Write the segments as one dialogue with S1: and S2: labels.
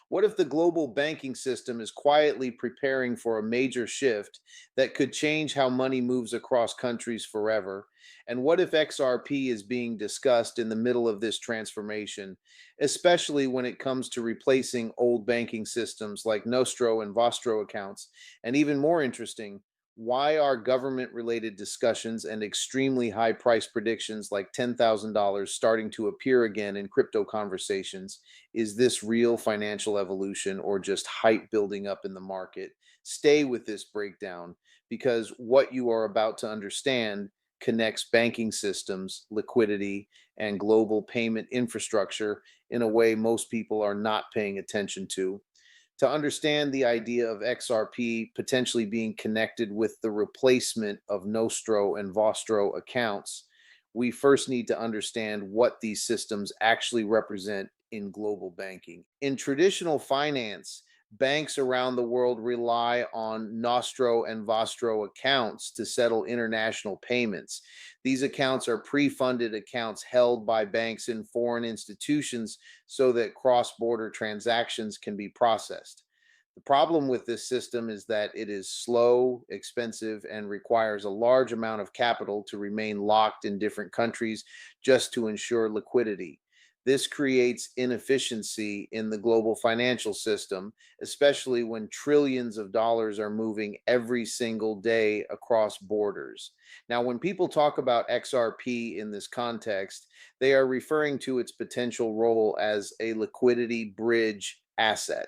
S1: What if the global banking system is quietly preparing for a major shift that could change how money moves across countries forever? And what if XRP is being discussed in the middle of this transformation, especially when it comes to replacing old banking systems like Nostro and Vostro accounts? And even more interesting, why are government related discussions and extremely high price predictions like $10,000 starting to appear again in crypto conversations? Is this real financial evolution or just hype building up in the market? Stay with this breakdown because what you are about to understand connects banking systems, liquidity, and global payment infrastructure in a way most people are not paying attention to. To understand the idea of XRP potentially being connected with the replacement of Nostro and Vostro accounts, we first need to understand what these systems actually represent in global banking. In traditional finance, banks around the world rely on Nostro and Vostro accounts to settle international payments. These accounts are pre funded accounts held by banks in foreign institutions so that cross border transactions can be processed. The problem with this system is that it is slow, expensive, and requires a large amount of capital to remain locked in different countries just to ensure liquidity. This creates inefficiency in the global financial system, especially when trillions of dollars are moving every single day across borders. Now, when people talk about XRP in this context, they are referring to its potential role as a liquidity bridge asset.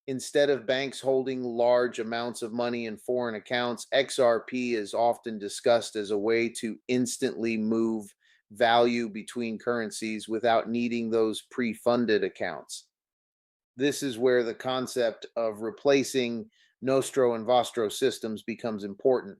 S1: Instead of banks holding large amounts of money in foreign accounts, XRP is often discussed as a way to instantly move value between currencies without needing those pre funded accounts. This is where the concept of replacing Nostro and Vostro systems becomes important.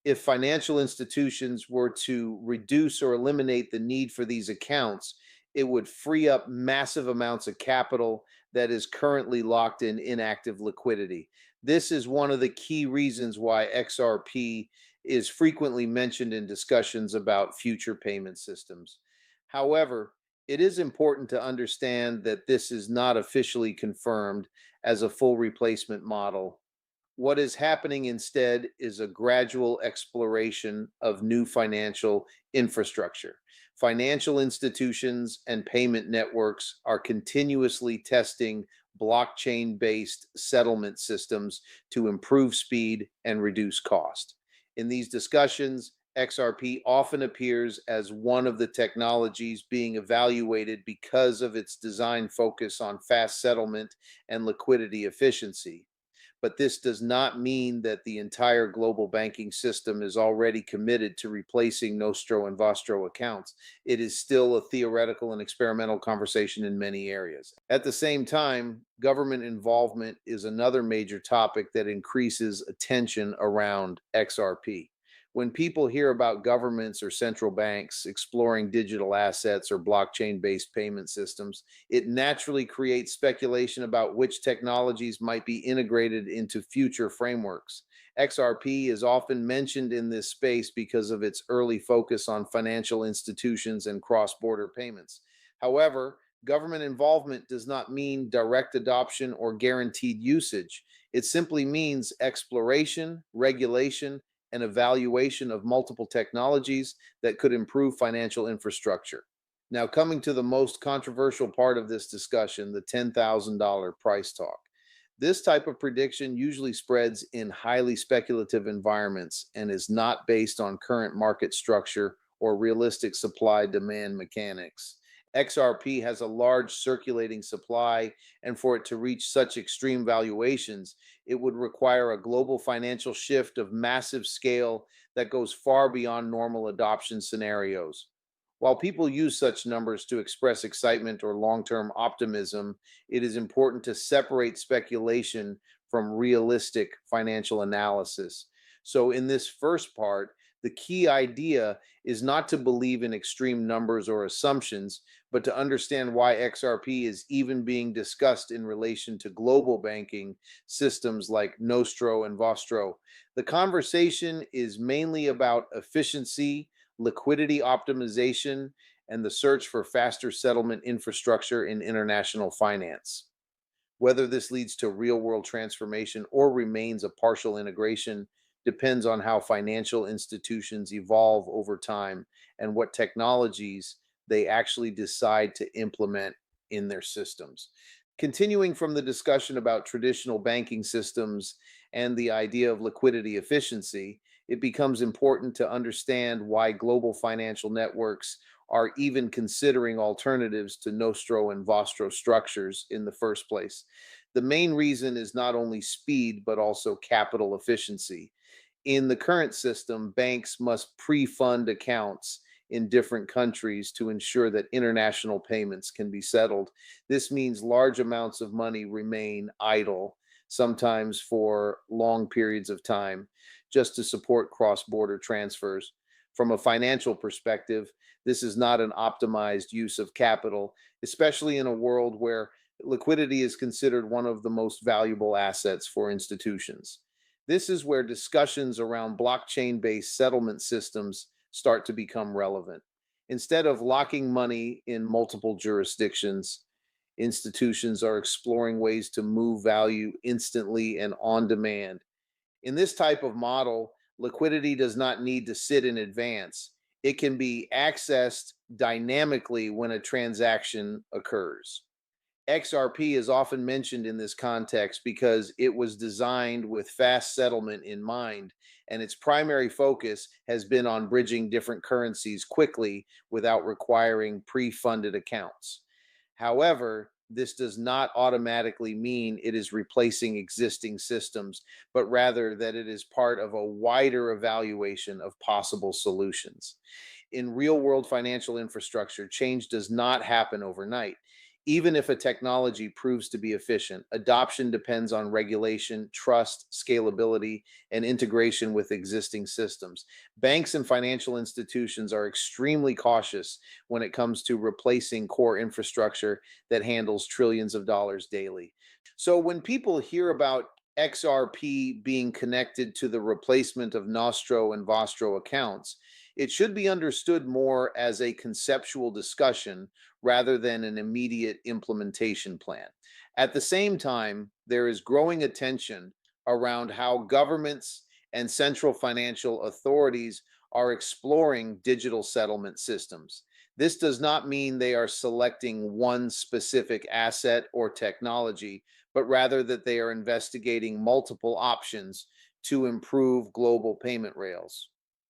S1: If financial institutions were to reduce or eliminate the need for these accounts, it would free up massive amounts of capital that is currently locked in inactive liquidity. This is one of the key reasons why XRP is frequently mentioned in discussions about future payment systems. However, it is important to understand that this is not officially confirmed as a full replacement model. What is happening instead is a gradual exploration of new financial infrastructure. Financial institutions and payment networks are continuously testing blockchain based settlement systems to improve speed and reduce cost. In these discussions, XRP often appears as one of the technologies being evaluated because of its design focus on fast settlement and liquidity efficiency. But this does not mean that the entire global banking system is already committed to replacing Nostro and Vostro accounts. It is still a theoretical and experimental conversation in many areas. At the same time, government involvement is another major topic that increases attention around XRP. When people hear about governments or central banks exploring digital assets or blockchain based payment systems, it naturally creates speculation about which technologies might be integrated into future frameworks. XRP is often mentioned in this space because of its early focus on financial institutions and cross border payments. However, government involvement does not mean direct adoption or guaranteed usage. It simply means exploration, regulation, and evaluation of multiple technologies that could improve financial infrastructure. Now, coming to the most controversial part of this discussion, the $10,000 price talk. This type of prediction usually spreads in highly speculative environments and is not based on current market structure or realistic supply demand mechanics. XRP has a large circulating supply, and for it to reach such extreme valuations, it would require a global financial shift of massive scale that goes far beyond normal adoption scenarios. While people use such numbers to express excitement or long term optimism, it is important to separate speculation from realistic financial analysis. So, in this first part, the key idea is not to believe in extreme numbers or assumptions, but to understand why XRP is even being discussed in relation to global banking systems like Nostro and Vostro. The conversation is mainly about efficiency, liquidity optimization, and the search for faster settlement infrastructure in international finance. Whether this leads to real world transformation or remains a partial integration depends on how financial institutions evolve over time and what technologies they actually decide to implement in their systems. Continuing from the discussion about traditional banking systems and the idea of liquidity efficiency, it becomes important to understand why global financial networks are even considering alternatives to Nostro and Vostro structures in the first place. The main reason is not only speed, but also capital efficiency. In the current system, banks must pre fund accounts in different countries to ensure that international payments can be settled. This means large amounts of money remain idle, sometimes for long periods of time, just to support cross border transfers. From a financial perspective, this is not an optimized use of capital, especially in a world where liquidity is considered one of the most valuable assets for institutions. This is where discussions around blockchain based settlement systems start to become relevant. Instead of locking money in multiple jurisdictions, institutions are exploring ways to move value instantly and on demand. In this type of model, liquidity does not need to sit in advance. It can be accessed dynamically when a transaction occurs. XRP is often mentioned in this context because it was designed with fast settlement in mind, and its primary focus has been on bridging different currencies quickly without requiring pre funded accounts. However, this does not automatically mean it is replacing existing systems, but rather that it is part of a wider evaluation of possible solutions. In real world financial infrastructure, change does not happen overnight. Even if a technology proves to be efficient, adoption depends on regulation, trust, scalability, and integration with existing systems. Banks and financial institutions are extremely cautious when it comes to replacing core infrastructure that handles trillions of dollars daily. So when people hear about XRP being connected to the replacement of Nostro and Vostro accounts, it should be understood more as a conceptual discussion rather than an immediate implementation plan. At the same time, there is growing attention around how governments and central financial authorities are exploring digital settlement systems. This does not mean they are selecting one specific asset or technology, but rather that they are investigating multiple options to improve global payment rails.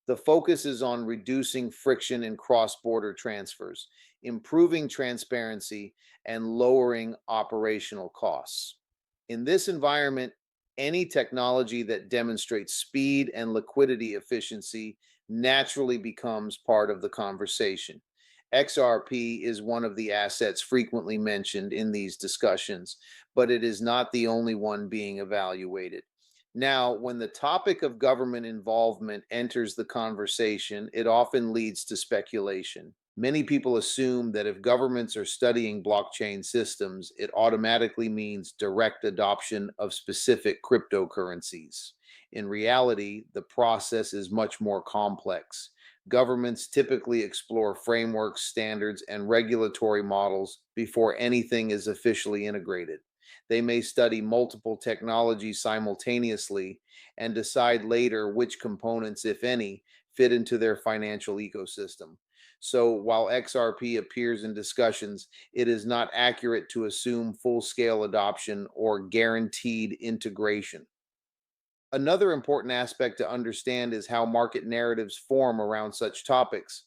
S1: The focus is on reducing friction in cross border transfers, improving transparency, and lowering operational costs. In this environment, any technology that demonstrates speed and liquidity efficiency naturally becomes part of the conversation. XRP is one of the assets frequently mentioned in these discussions, but it is not the only one being evaluated. Now, when the topic of government involvement enters the conversation, it often leads to speculation. Many people assume that if governments are studying blockchain systems, it automatically means direct adoption of specific cryptocurrencies. In reality, the process is much more complex. Governments typically explore frameworks, standards, and regulatory models before anything is officially integrated. They may study multiple technologies simultaneously and decide later which components, if any, fit into their financial ecosystem. So while XRP appears in discussions, it is not accurate to assume full scale adoption or guaranteed integration. Another important aspect to understand is how market narratives form around such topics.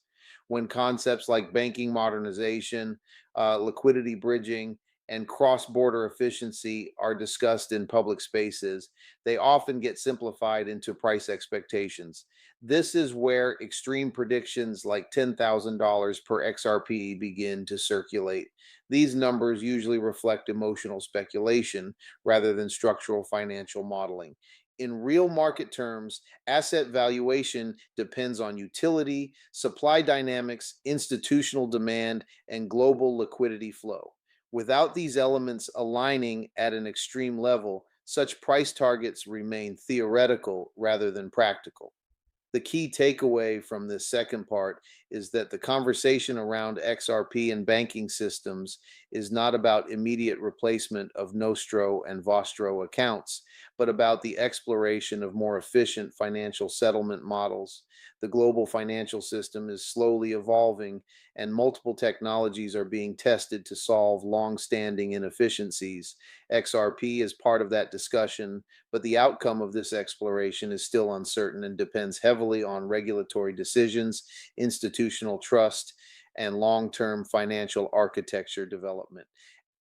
S1: When concepts like banking modernization, liquidity bridging, and cross border efficiency are discussed in public spaces, they often get simplified into price expectations. This is where extreme predictions like $10,000 per XRP begin to circulate. These numbers usually reflect emotional speculation rather than structural financial modeling. In real market terms, asset valuation depends on utility, supply dynamics, institutional demand, and global liquidity flow. Without these elements aligning at an extreme level, such price targets remain theoretical rather than practical. The key takeaway from this second part is that the conversation around XRP and banking systems is not about immediate replacement of Nostro and Vostro accounts, but about the exploration of more efficient financial settlement models. The global financial system is slowly evolving, and multiple technologies are being tested to solve long standing inefficiencies. XRP is part of that discussion, but the outcome of this exploration is still uncertain and depends heavily on regulatory decisions, institutional trust, and long term financial architecture development.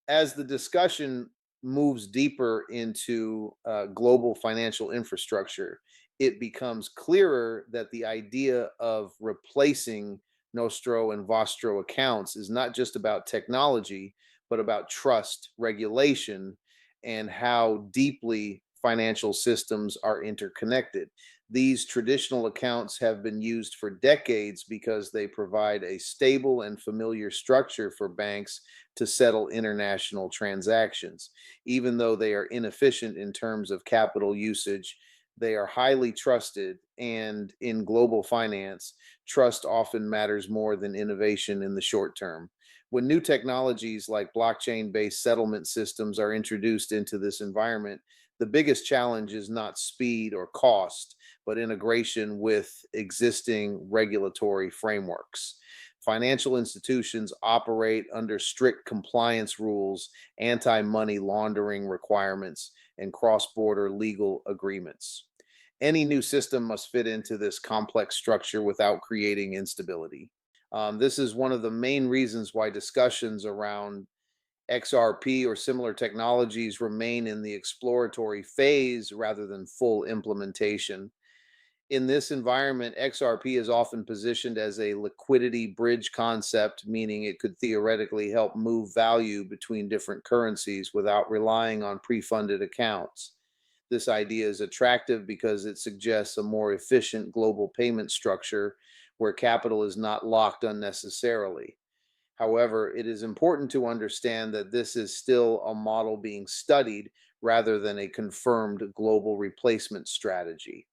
S1: As the discussion moves deeper into global financial infrastructure, it becomes clearer that the idea of replacing Nostro and Vostro accounts is not just about technology, but about trust, regulation, and how deeply financial systems are interconnected. These traditional accounts have been used for decades because they provide a stable and familiar structure for banks to settle international transactions. Even though they are inefficient in terms of capital usage, they are highly trusted, and in global finance, trust often matters more than innovation in the short term. When new technologies like blockchain based settlement systems are introduced into this environment, the biggest challenge is not speed or cost, but integration with existing regulatory frameworks. Financial institutions operate under strict compliance rules, anti money laundering requirements, and cross border legal agreements. Any new system must fit into this complex structure without creating instability. This is one of the main reasons why discussions around XRP or similar technologies remain in the exploratory phase rather than full implementation. In this environment, XRP is often positioned as a liquidity bridge concept, meaning it could theoretically help move value between different currencies without relying on pre funded accounts. This idea is attractive because it suggests a more efficient global payment structure where capital is not locked unnecessarily. However, it is important to understand that this is still a model being studied rather than a confirmed global replacement strategy.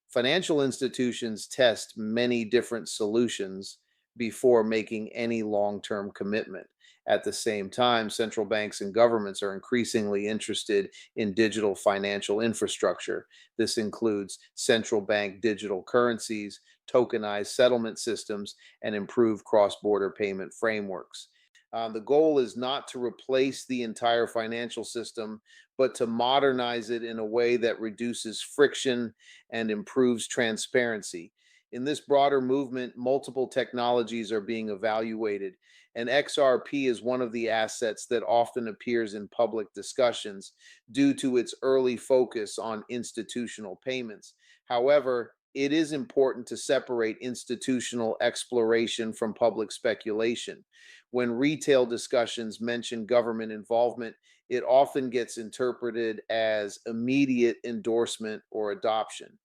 S1: Financial institutions test many different solutions before making any long term commitment. At the same time, central banks and governments are increasingly interested in digital financial infrastructure. This includes central bank digital currencies, tokenized settlement systems, and improved cross border payment frameworks. The goal is not to replace the entire financial system, but to modernize it in a way that reduces friction and improves transparency. In this broader movement, multiple technologies are being evaluated, and XRP is one of the assets that often appears in public discussions due to its early focus on institutional payments. However, it is important to separate institutional exploration from public speculation. When retail discussions mention government involvement, it often gets interpreted as immediate endorsement or adoption.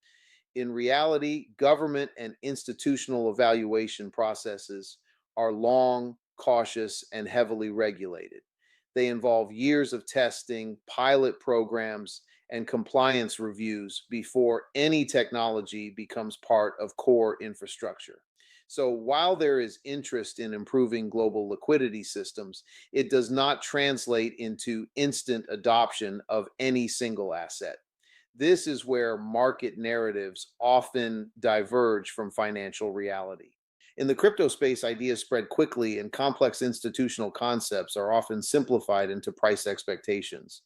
S1: In reality, government and institutional evaluation processes are long, cautious, and heavily regulated. They involve years of testing, pilot programs, and compliance reviews before any technology becomes part of core infrastructure. So, while there is interest in improving global liquidity systems, it does not translate into instant adoption of any single asset. This is where market narratives often diverge from financial reality. In the crypto space, ideas spread quickly, and complex institutional concepts are often simplified into price expectations.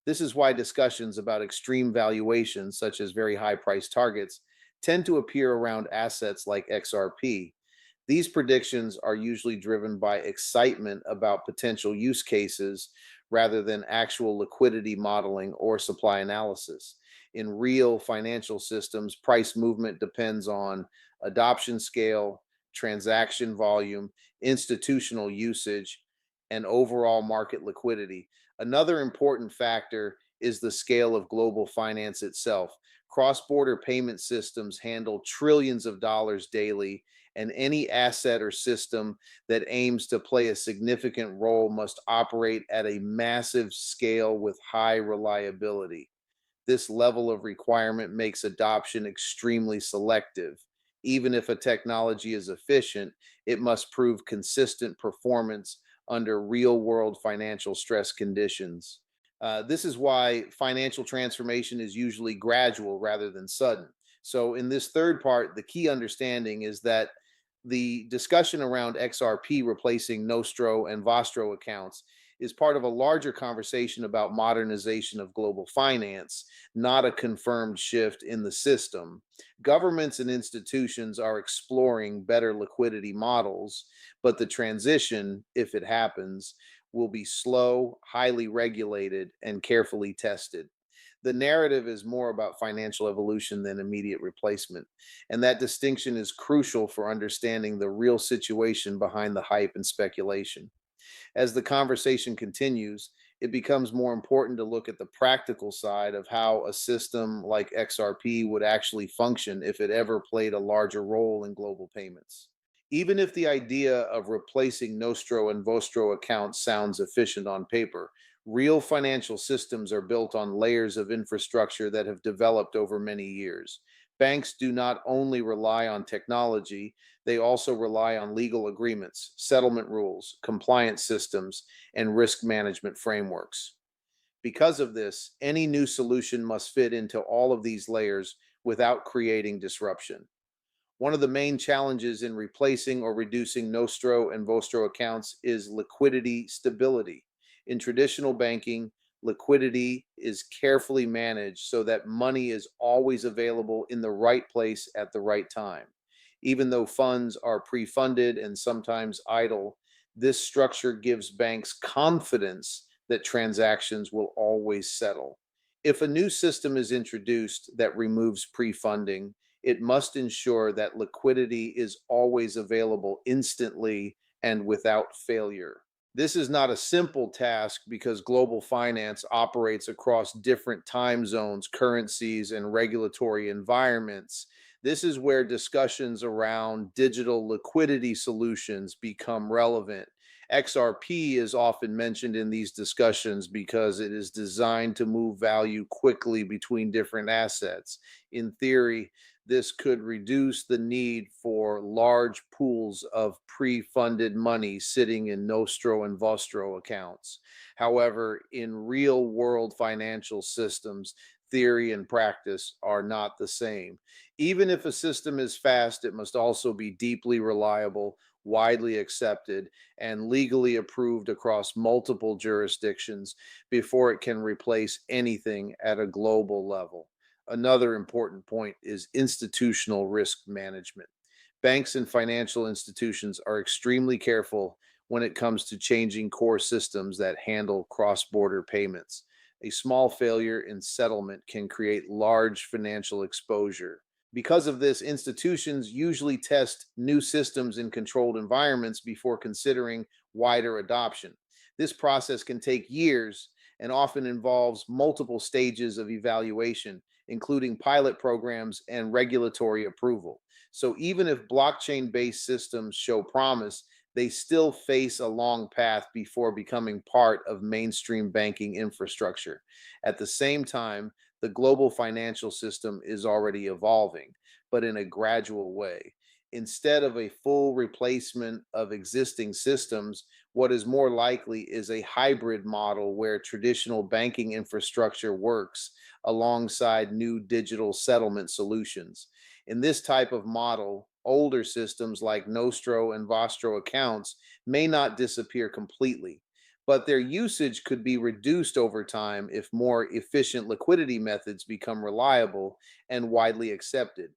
S1: This is why discussions about extreme valuations, such as very high price targets, tend to appear around assets like XRP. These predictions are usually driven by excitement about potential use cases rather than actual liquidity modeling or supply analysis. In real financial systems, price movement depends on adoption scale, transaction volume, institutional usage, and overall market liquidity. Another important factor is the scale of global finance itself. Cross border payment systems handle trillions of dollars daily, and any asset or system that aims to play a significant role must operate at a massive scale with high reliability. This level of requirement makes adoption extremely selective. Even if a technology is efficient, it must prove consistent performance under real world financial stress conditions. This is why financial transformation is usually gradual rather than sudden. So, in this third part, the key understanding is that the discussion around XRP replacing Nostro and Vostro accounts is part of a larger conversation about modernization of global finance, not a confirmed shift in the system. Governments and institutions are exploring better liquidity models, but the transition, if it happens, will be slow, highly regulated, and carefully tested. The narrative is more about financial evolution than immediate replacement. And that distinction is crucial for understanding the real situation behind the hype and speculation. As the conversation continues, it becomes more important to look at the practical side of how a system like XRP would actually function if it ever played a larger role in global payments. Even if the idea of replacing Nostro and Vostro accounts sounds efficient on paper, real financial systems are built on layers of infrastructure that have developed over many years. Banks do not only rely on technology, they also rely on legal agreements, settlement rules, compliance systems, and risk management frameworks. Because of this, any new solution must fit into all of these layers without creating disruption. One of the main challenges in replacing or reducing Nostro and Vostro accounts is liquidity stability. In traditional banking, liquidity is carefully managed so that money is always available in the right place at the right time. Even though funds are pre funded and sometimes idle, this structure gives banks confidence that transactions will always settle. If a new system is introduced that removes pre funding, it must ensure that liquidity is always available instantly and without failure. This is not a simple task because global finance operates across different time zones, currencies, and regulatory environments. This is where discussions around digital liquidity solutions become relevant. XRP is often mentioned in these discussions because it is designed to move value quickly between different assets. In theory, this could reduce the need for large pools of pre funded money sitting in Nostro and Vostro accounts. However, in real world financial systems, theory and practice are not the same. Even if a system is fast, it must also be deeply reliable, widely accepted, and legally approved across multiple jurisdictions before it can replace anything at a global level. Another important point is institutional risk management. Banks and financial institutions are extremely careful when it comes to changing core systems that handle cross border payments. A small failure in settlement can create large financial exposure. Because of this, institutions usually test new systems in controlled environments before considering wider adoption. This process can take years and often involves multiple stages of evaluation, including pilot programs and regulatory approval. So even if blockchain based systems show promise, they still face a long path before becoming part of mainstream banking infrastructure. At the same time, the global financial system is already evolving, but in a gradual way. Instead of a full replacement of existing systems, what is more likely is a hybrid model where traditional banking infrastructure works alongside new digital settlement solutions. In this type of model, older systems like Nostro and Vostro accounts may not disappear completely, but their usage could be reduced over time if more efficient liquidity methods become reliable and widely accepted.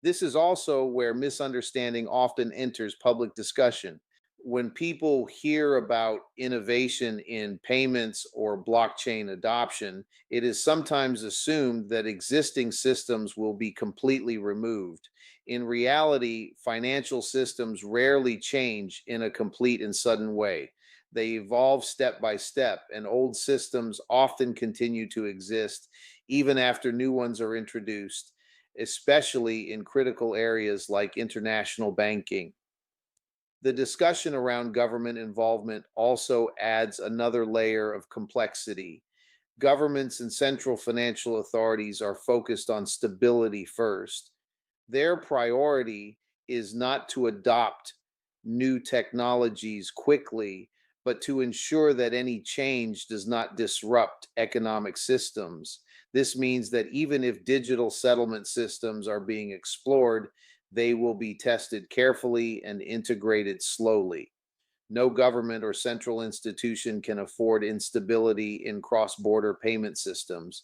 S1: This is also where misunderstanding often enters public discussion. When people hear about innovation in payments or blockchain adoption, it is sometimes assumed that existing systems will be completely removed. In reality, financial systems rarely change in a complete and sudden way. They evolve step by step, and old systems often continue to exist even after new ones are introduced, especially in critical areas like international banking. The discussion around government involvement also adds another layer of complexity. Governments and central financial authorities are focused on stability first. Their priority is not to adopt new technologies quickly, but to ensure that any change does not disrupt economic systems. This means that even if digital settlement systems are being explored, they will be tested carefully and integrated slowly. No government or central institution can afford instability in cross border payment systems.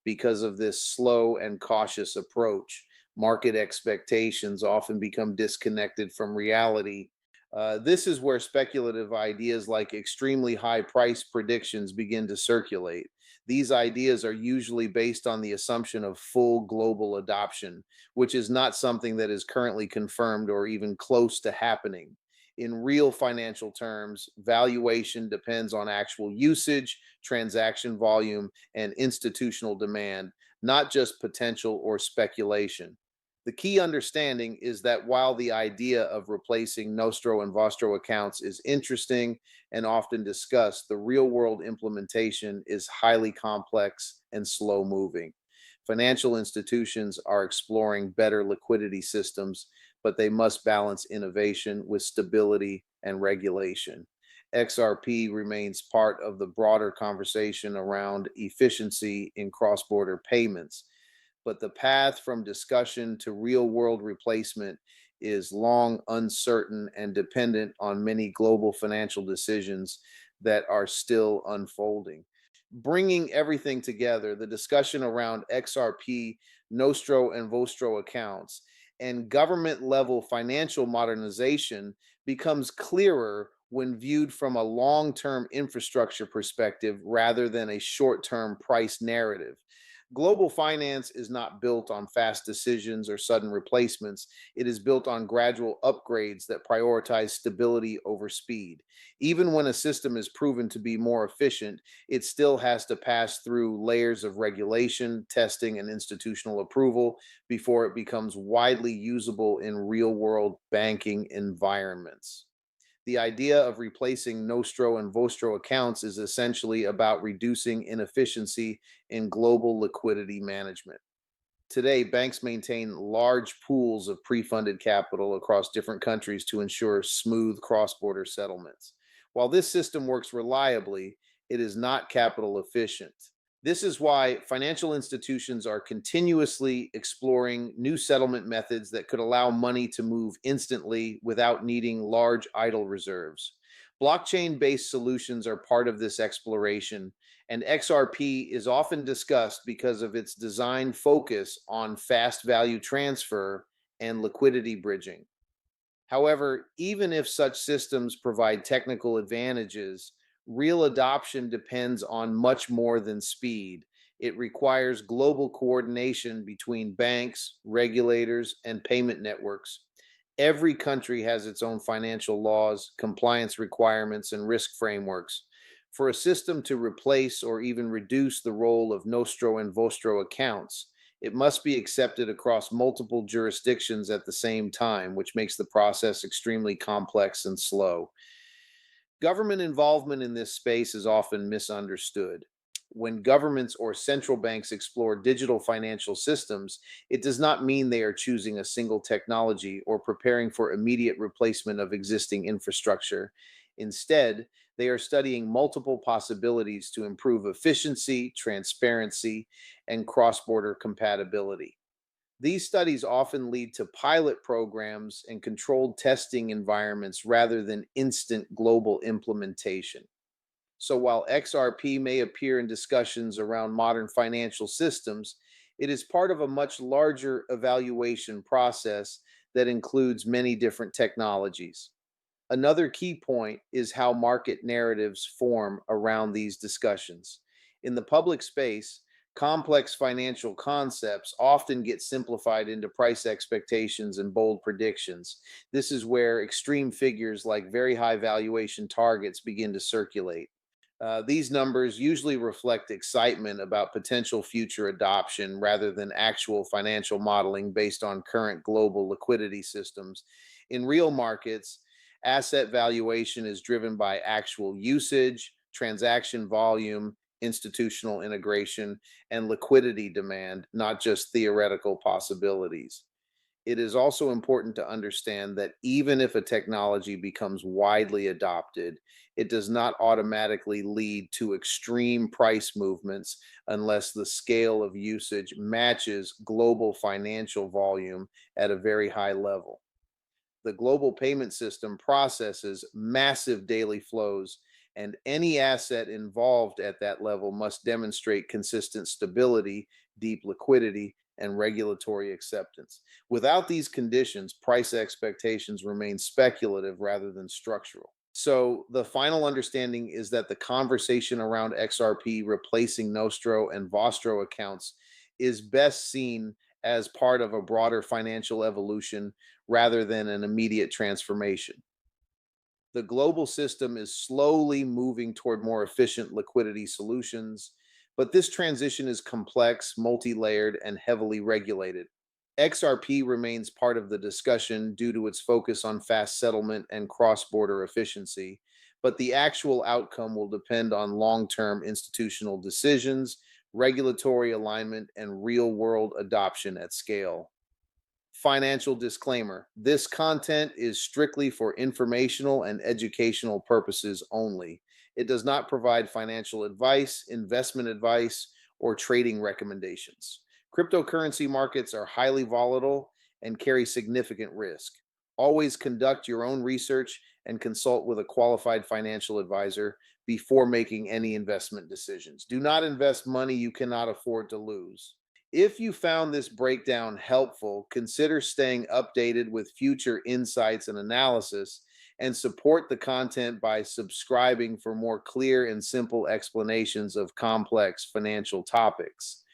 S1: Because of this slow and cautious approach, market expectations often become disconnected from reality. This is where speculative ideas like extremely high price predictions begin to circulate. These ideas are usually based on the assumption of full global adoption, which is not something that is currently confirmed or even close to happening. In real financial terms, valuation depends on actual usage, transaction volume, and institutional demand, not just potential or speculation. The key understanding is that while the idea of replacing Nostro and Vostro accounts is interesting and often discussed, the real world implementation is highly complex and slow moving. Financial institutions are exploring better liquidity systems, but they must balance innovation with stability and regulation. XRP remains part of the broader conversation around efficiency in cross border payments, but the path from discussion to real world replacement is long, uncertain, and dependent on many global financial decisions that are still unfolding. Bringing everything together, the discussion around XRP, Nostro, and Vostro accounts, and government level financial modernization becomes clearer when viewed from a long term infrastructure perspective rather than a short term price narrative. Global finance is not built on fast decisions or sudden replacements. It is built on gradual upgrades that prioritize stability over speed. Even when a system is proven to be more efficient, it still has to pass through layers of regulation, testing, and institutional approval before it becomes widely usable in real world banking environments. The idea of replacing Nostro and Vostro accounts is essentially about reducing inefficiency in global liquidity management. Today, banks maintain large pools of pre funded capital across different countries to ensure smooth cross border settlements. While this system works reliably, it is not capital efficient. This is why financial institutions are continuously exploring new settlement methods that could allow money to move instantly without needing large idle reserves. Blockchain based solutions are part of this exploration, and XRP is often discussed because of its design focus on fast value transfer and liquidity bridging. However, even if such systems provide technical advantages, real adoption depends on much more than speed. It requires global coordination between banks, regulators, and payment networks. Every country has its own financial laws, compliance requirements, and risk frameworks. For a system to replace or even reduce the role of Nostro and Vostro accounts, it must be accepted across multiple jurisdictions at the same time, which makes the process extremely complex and slow. Government involvement in this space is often misunderstood. When governments or central banks explore digital financial systems, it does not mean they are choosing a single technology or preparing for immediate replacement of existing infrastructure. Instead, they are studying multiple possibilities to improve efficiency, transparency, and cross border compatibility. These studies often lead to pilot programs and controlled testing environments rather than instant global implementation. So while XRP may appear in discussions around modern financial systems, it is part of a much larger evaluation process that includes many different technologies. Another key point is how market narratives form around these discussions. In the public space, complex financial concepts often get simplified into price expectations and bold predictions. This is where extreme figures like very high valuation targets begin to circulate. These numbers usually reflect excitement about potential future adoption rather than actual financial modeling based on current global liquidity systems. In real markets, asset valuation is driven by actual usage, transaction volume, institutional integration, and liquidity demand, not just theoretical possibilities. It is also important to understand that even if a technology becomes widely adopted, it does not automatically lead to extreme price movements unless the scale of usage matches global financial volume at a very high level. The global payment system processes massive daily flows, and any asset involved at that level must demonstrate consistent stability, deep liquidity, and regulatory acceptance. Without these conditions, price expectations remain speculative rather than structural. So, the final understanding is that the conversation around XRP replacing Nostro and Vostro accounts is best seen as part of a broader financial evolution rather than an immediate transformation. The global system is slowly moving toward more efficient liquidity solutions, but this transition is complex, multi layered, and heavily regulated. XRP remains part of the discussion due to its focus on fast settlement and cross border efficiency, but the actual outcome will depend on long term institutional decisions, regulatory alignment, and real world adoption at scale. Financial disclaimer: this content is strictly for informational and educational purposes only. It does not provide financial advice, investment advice, or trading recommendations. Cryptocurrency markets are highly volatile and carry significant risk. Always conduct your own research and consult with a qualified financial advisor before making any investment decisions. Do not invest money you cannot afford to lose. If you found this breakdown helpful, consider staying updated with future insights and analysis, and support the content by subscribing for more clear and simple explanations of complex financial topics.